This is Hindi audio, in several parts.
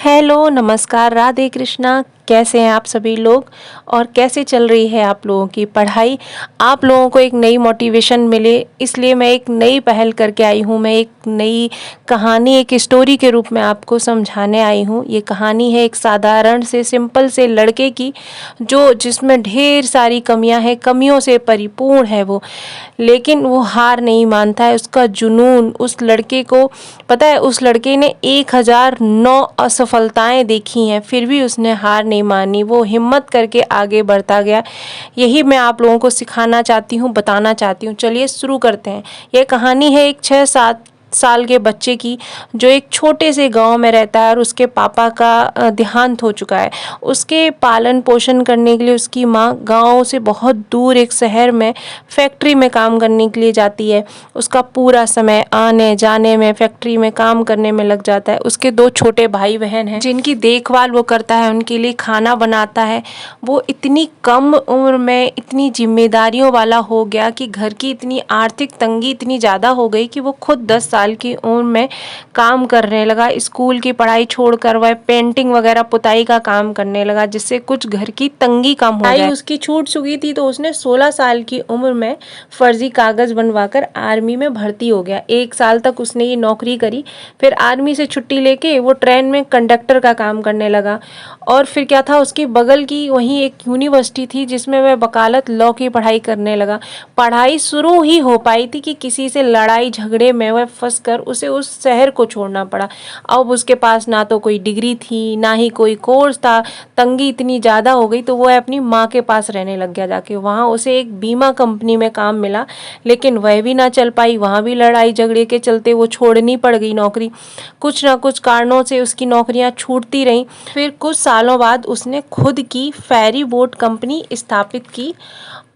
हेलो, नमस्कार, राधे कृष्णा। कैसे हैं आप सभी लोग और कैसे चल रही है आप लोगों की पढ़ाई। आप लोगों को एक नई मोटिवेशन मिले इसलिए मैं एक नई पहल करके आई हूँ। मैं एक नई कहानी, एक स्टोरी के रूप में आपको समझाने आई हूँ। ये कहानी है एक साधारण से सिंपल से लड़के की, जो जिसमें ढेर सारी कमियां हैं, कमियों से परिपूर्ण है वो, लेकिन वो हार नहीं मानता है। उसका जुनून, उस लड़के को पता है, उस लड़के ने 1009 असफलताएं देखी हैं, फिर भी उसने हार नहीं मानी। वो हिम्मत करके आगे बढ़ता गया। यही मैं आप लोगों को सिखाना चाहती हूँ, बताना चाहती हूँ। चलिए शुरू करते हैं। ये कहानी है एक 6-7 साल के बच्चे की, जो एक छोटे से गांव में रहता है और उसके पापा का देहांत हो चुका है। उसके पालन पोषण करने के लिए उसकी माँ गांव से बहुत दूर एक शहर में फैक्ट्री में काम करने के लिए जाती है। उसका पूरा समय आने जाने में, फैक्ट्री में काम करने में लग जाता है। उसके 2 छोटे भाई बहन हैं जिनकी देखभाल वो करता है, उनके लिए खाना बनाता है। वो इतनी कम उम्र में इतनी जिम्मेदारियों वाला हो गया कि घर की इतनी आर्थिक तंगी इतनी ज़्यादा हो गई कि वो खुद 10 साल की उम्र में काम करने लगा। स्कूल की पढ़ाई छोड़कर वह पेंटिंग वगैरह पुताई का काम करने लगा, जिससे कुछ घर की तंगी कम हो जाए। उसकी छूट चुकी थी तो उसने 16 साल की उम्र में फर्जी कागज बनवाकर आर्मी में भर्ती हो गया। 1 साल तक उसने ये नौकरी करी। फिर आर्मी से छुट्टी लेके वो ट्रेन में कंडक्टर का काम करने लगा। और फिर क्या था, उसकी बगल की वहीं एक यूनिवर्सिटी थी जिसमें वह वकालत लॉ की पढ़ाई करने लगा। पढ़ाई शुरू ही हो पाई थी कि किसी से लड़ाई झगड़े में वह फंसकर उसे उस शहर को छोड़ना पड़ा। अब उसके पास ना तो कोई डिग्री थी, ना ही कोई कोर्स था। तंगी इतनी ज़्यादा हो गई तो वह अपनी माँ के पास रहने लग गया। जाके वहाँ उसे एक बीमा कंपनी में काम मिला, लेकिन वह भी ना चल पाई। वहाँ भी लड़ाई झगड़े के चलते वो छोड़नी पड़ गई नौकरी। कुछ ना कुछ कारणों से उसकी नौकरियाँ छूटती रहीं। फिर कुछ सालों बाद उसने खुद की फेरी बोट कंपनी स्थापित की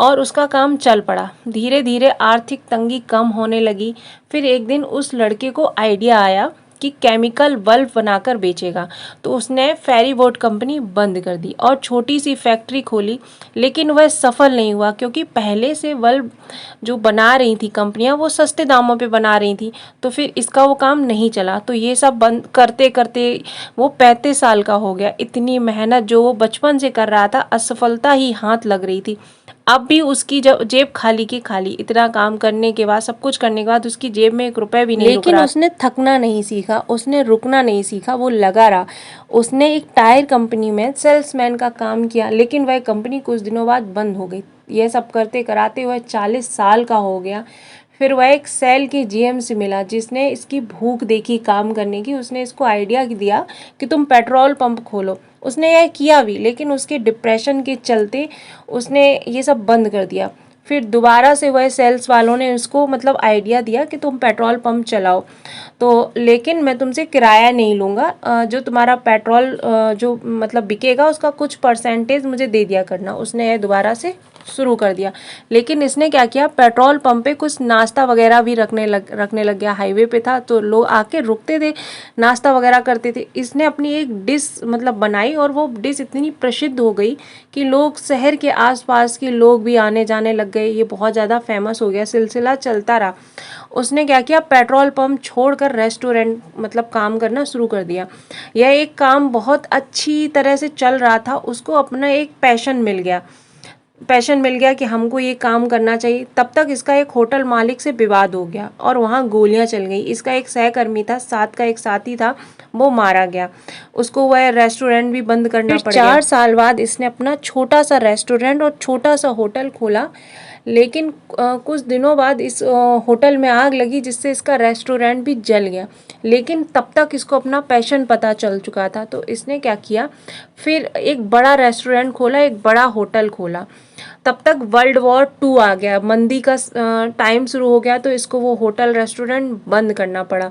और उसका काम चल पड़ा। धीरे धीरे आर्थिक तंगी कम होने लगी। फिर एक दिन उस लड़के को आइडिया आया कि केमिकल बल्ब बनाकर बेचेगा, तो उसने फेरी बोट कंपनी बंद कर दी और छोटी सी फैक्ट्री खोली। लेकिन वह सफल नहीं हुआ, क्योंकि पहले से बल्ब जो बना रही थी कंपनियां, वो सस्ते दामों पे बना रही थी, तो फिर इसका वो काम नहीं चला। तो ये सब बंद करते करते वो 35 साल का हो गया। इतनी मेहनत जो वो बचपन से कर रहा था, असफलता ही हाथ लग रही थी। अब भी उसकी जब जेब खाली की खाली, इतना काम करने के बाद, सब कुछ करने के बाद उसकी जेब में 1 रुपए भी नहीं रुक रहा। लेकिन उसने थकना नहीं सीखा, उसने रुकना नहीं सीखा, वो लगा रहा। उसने एक टायर कंपनी में सेल्समैन का काम किया, लेकिन वह कंपनी कुछ दिनों बाद बंद हो गई। यह सब करते कराते वह 40 साल का हो गया। फिर वह एक सेल के जीएम से मिला, जिसने इसकी भूख देखी काम करने की। उसने इसको आइडिया दिया कि तुम पेट्रोल पंप खोलो। उसने यह किया भी, लेकिन उसके डिप्रेशन के चलते उसने ये सब बंद कर दिया। फिर दोबारा से वह सेल्स वालों ने उसको आइडिया दिया कि तुम पेट्रोल पंप चलाओ, तो लेकिन मैं तुमसे किराया नहीं लूँगा। जो तुम्हारा पेट्रोल जो बिकेगा, उसका कुछ परसेंटेज मुझे दे दिया करना। उसने यह दोबारा से शुरू कर दिया। लेकिन इसने क्या किया, पेट्रोल पंप पे कुछ नाश्ता वगैरह भी रखने लग गया। हाईवे पे था तो लोग आके रुकते थे, नाश्ता वगैरह करते थे। इसने अपनी एक डिश बनाई और वो डिश इतनी प्रसिद्ध हो गई कि लोग, शहर के आसपास के लोग भी आने जाने लग गए। ये बहुत ज़्यादा फेमस हो गया, सिलसिला चलता रहा। उसने क्या किया, पेट्रोल पंप छोड़कर रेस्टोरेंट काम करना शुरू कर दिया। यह एक काम बहुत अच्छी तरह से चल रहा था। उसको अपना एक पैशन मिल गया कि हमको ये काम करना चाहिए। तब तक इसका एक होटल मालिक से विवाद हो गया और वहाँ गोलियां चल गई। इसका एक सहकर्मी था, साथ का एक साथी था, वो मारा गया। उसको वह रेस्टोरेंट भी बंद करना पड़ गया। 4 साल बाद इसने अपना छोटा सा रेस्टोरेंट और छोटा सा होटल खोला। लेकिन कुछ दिनों बाद इस होटल में आग लगी, जिससे इसका रेस्टोरेंट भी जल गया। लेकिन तब तक इसको अपना पैशन पता चल चुका था, तो इसने क्या किया, फिर एक बड़ा रेस्टोरेंट खोला, एक बड़ा होटल खोला। तब तक वर्ल्ड वॉर 2 आ गया, मंदी का टाइम शुरू हो गया, तो इसको वो होटल रेस्टोरेंट बंद करना पड़ा।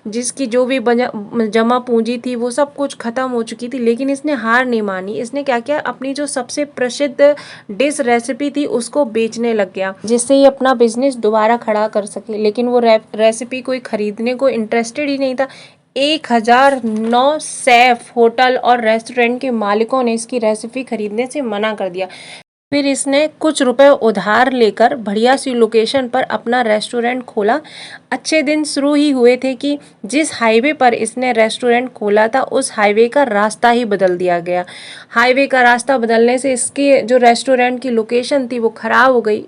जिसकी जो भी जमा पूंजी थी वो सब कुछ खत्म हो चुकी थी। लेकिन इसने हार नहीं मानी। इसने क्या किया, अपनी जो सबसे प्रसिद्ध डिश रेसिपी थी उसको बेचने लग गया, जिससे ये अपना बिजनेस दोबारा खड़ा कर सके। लेकिन वो रेसिपी कोई खरीदने को इंटरेस्टेड ही नहीं था। 1009 शेफ, होटल और रेस्टोरेंट के मालिकों ने इसकी रेसिपी खरीदने से मना कर दिया। फिर इसने कुछ रुपए उधार लेकर बढ़िया सी लोकेशन पर अपना रेस्टोरेंट खोला। अच्छे दिन शुरू ही हुए थे कि जिस हाईवे पर इसने रेस्टोरेंट खोला था उस हाईवे का रास्ता ही बदल दिया गया। हाईवे का रास्ता बदलने से इसके जो रेस्टोरेंट की लोकेशन थी वो खराब हो गई।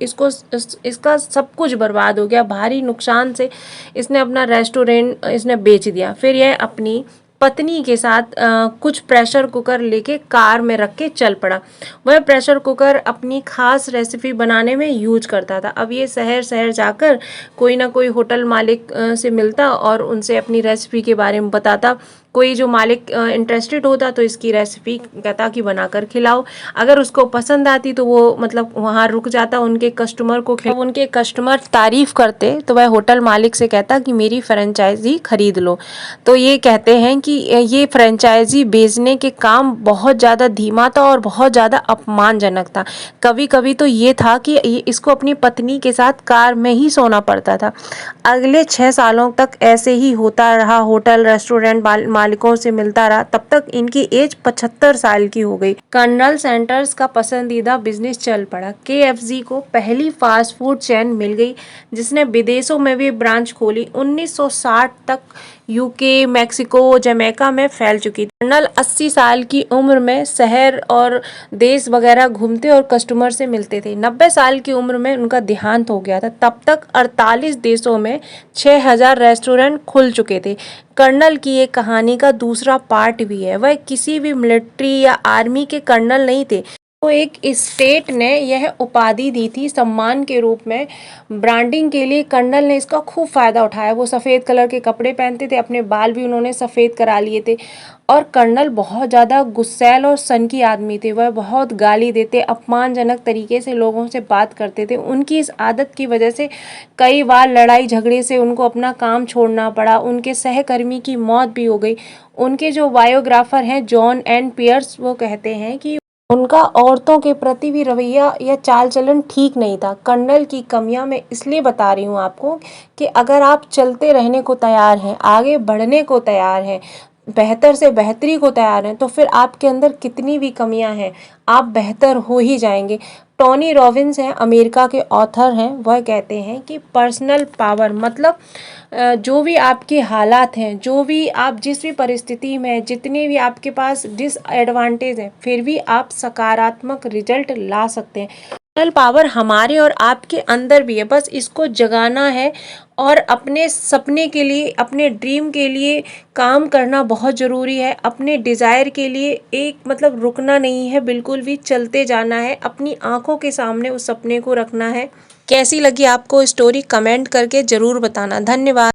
इसका सब कुछ बर्बाद हो गया। भारी नुकसान से इसने अपना रेस्टोरेंट इसने बेच दिया। फिर यह अपनी पत्नी के साथ कुछ प्रेशर कुकर लेके कार में रख के चल पड़ा। वह प्रेशर कुकर अपनी खास रेसिपी बनाने में यूज करता था। अब ये शहर शहर जाकर कोई ना कोई होटल मालिक से मिलता और उनसे अपनी रेसिपी के बारे में बताता। कोई जो मालिक इंटरेस्टेड होता तो इसकी रेसिपी कहता कि बनाकर खिलाओ। अगर उसको पसंद आती तो वो मतलब वहाँ रुक जाता, उनके कस्टमर को उनके कस्टमर तारीफ करते तो वह होटल मालिक से कहता कि मेरी फ्रेंचाइजी खरीद लो। तो ये कहते हैं कि ये फ्रेंचाइजी बेचने के काम बहुत ज़्यादा धीमा था और बहुत ज़्यादा अपमानजनक था। कभी कभी तो ये था कि इसको अपनी पत्नी के साथ कार में ही सोना पड़ता था। अगले 6 सालों तक ऐसे ही होता रहा। होटल रेस्टोरेंट मालिकों से मिलता रहा। तब तक इनकी एज 75 साल की हो गई। कर्नल सैंडर्स का पसंदीदा बिजनेस चल पड़ा। KFC को पहली फास्ट फूड चेन मिल गई जिसने विदेशों में भी ब्रांच खोली। 1960 तक UK, मैक्सिको, जमैका में फैल चुकी थी। कर्नल 80 साल की उम्र में शहर और देश वगैरह घूमते और कस्टमर से मिलते थे। 90 साल की उम्र में उनका देहांत हो गया था। तब तक 48 देशों में 6000 रेस्टोरेंट खुल चुके थे। कर्नल की एक कहानी का दूसरा पार्ट भी है। वह किसी भी मिलिट्री या आर्मी के कर्नल नहीं थे। तो एक स्टेट ने यह उपाधि दी थी सम्मान के रूप में। ब्रांडिंग के लिए कर्नल ने इसका खूब फ़ायदा उठाया। वो सफ़ेद कलर के कपड़े पहनते थे, अपने बाल भी उन्होंने सफ़ेद करा लिए थे। और कर्नल बहुत ज़्यादा गुस्सैल और सनकी आदमी थे। वह बहुत गाली देते, अपमानजनक तरीके से लोगों से बात करते थे। उनकी इस आदत की वजह से कई बार लड़ाई झगड़े से उनको अपना काम छोड़ना पड़ा। उनके सहकर्मी की मौत भी हो गई। उनके जो बायोग्राफर हैं जॉन एन पियर्स, वो कहते हैं कि उनका औरतों के प्रति भी रवैया या चाल चलन ठीक नहीं था। कर्नल की कमियां मैं इसलिए बता रही हूँ आपको कि अगर आप चलते रहने को तैयार हैं, आगे बढ़ने को तैयार हैं, बेहतर से बेहतरी को तैयार हैं, तो फिर आपके अंदर कितनी भी कमियां हैं आप बेहतर हो ही जाएंगे। टोनी रॉबिन्स हैं, अमेरिका के ऑथर हैं। वह कहते हैं कि पर्सनल पावर मतलब जो भी आपके हालात हैं, जो भी आप जिस भी परिस्थिति में, जितने भी आपके पास डिसएडवांटेज हैं, फिर भी आप सकारात्मक रिजल्ट ला सकते हैं। पर्सनल पावर हमारे और आपके अंदर भी है, बस इसको जगाना है और अपने सपने के लिए, अपने ड्रीम के लिए काम करना बहुत ज़रूरी है। अपने डिज़ायर के लिए एक मतलब रुकना नहीं है, बिल्कुल भी चलते जाना है। अपनी आंखों के सामने उस सपने को रखना है। कैसी लगी आपको स्टोरी कमेंट करके ज़रूर बताना। धन्यवाद।